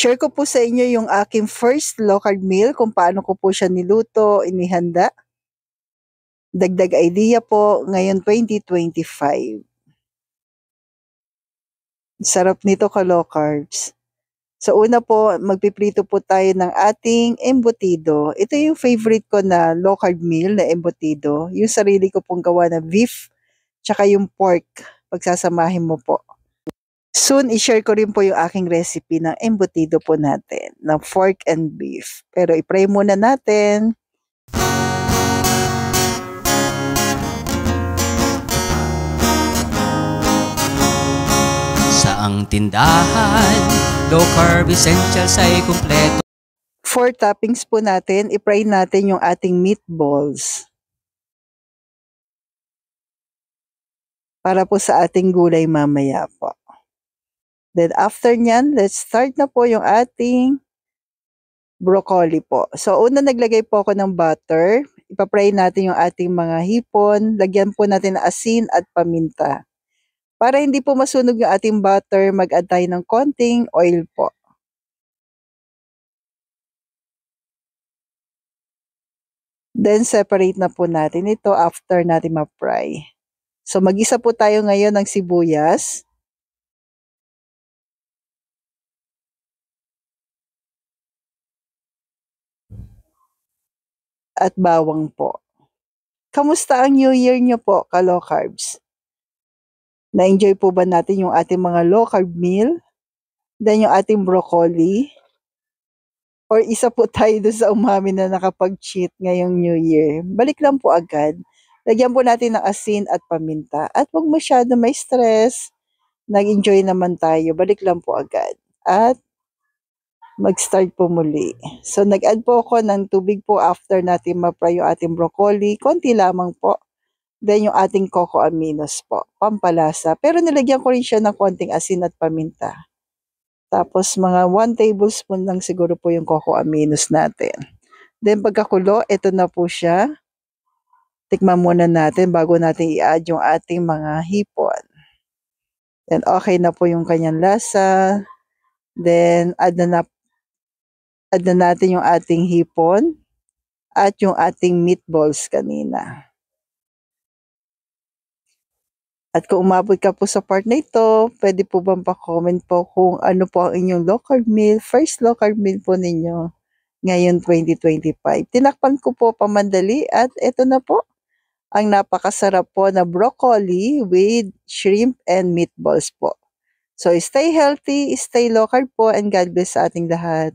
I-share ko po sa inyo yung aking first low carb meal, kung paano ko po siya niluto, inihanda. Dagdag idea po ngayon 2025. Sarap nito ka-low carbs. So una po, magpiprito po tayo ng ating embutido. Ito yung favorite ko na low carb meal na embutido. Yung sarili ko pong gawa na beef, tsaka yung pork. Pagsasamahin mo po. Soon, i-share ko rin po yung aking recipe ng embutido po natin, ng pork and beef. Pero i-pray muna natin. Saang tindahan, low carb essentials ay kumpleto. For toppings po natin, i-fry natin yung ating meatballs. Para po sa ating gulay mamaya po. Then after nyan, let's start na po yung ating broccoli po. So una naglagay po ako ng butter. Ipa-fry natin yung ating mga hipon. Lagyan po natin ng asin at paminta. Para hindi po masunog yung ating butter, mag-add tayo ng konting oil po. Then separate na po natin ito after natin ma-fry. So mag-isa po tayo ngayon ng sibuyas. At bawang po. Kamusta ang New Year nyo po, ka-low carbs? Na-enjoy po ba natin yung ating mga low carb meal? Then yung ating broccoli? Or isa po tayo doon sa umamin na nakapag-cheat ngayong New Year? Balik lang po agad. Lagyan po natin ng asin at paminta. At huwag masyado may stress. Nag-enjoy naman tayo. Balik lang po agad. At mag-start po muli. So, nag-add po ako ng tubig po after natin ma-fry yung ating broccoli. Konti lamang po. Then, yung ating coco aminos po. Pampalasa. Pero nilagyan ko rin siya ng konting asin at paminta. Tapos, mga 1 tablespoon lang siguro po yung coco aminos natin. Then, pagkakulo, ito na po siya. Tikman muna natin bago natin i-add yung ating mga hipon. Then, okay na po yung kanyang lasa. Then, add na natin yung ating hipon at yung ating meatballs kanina. At kung umabot ka po sa part na ito, pwede po bang pa-comment po kung ano po ang inyong low carb meal, first low carb meal po ninyo ngayon 2025. Tinakpan ko po pamandali at ito na po ang napakasarap po na broccoli with shrimp and meatballs po. So stay healthy, stay low carb po, and God bless sa ating lahat.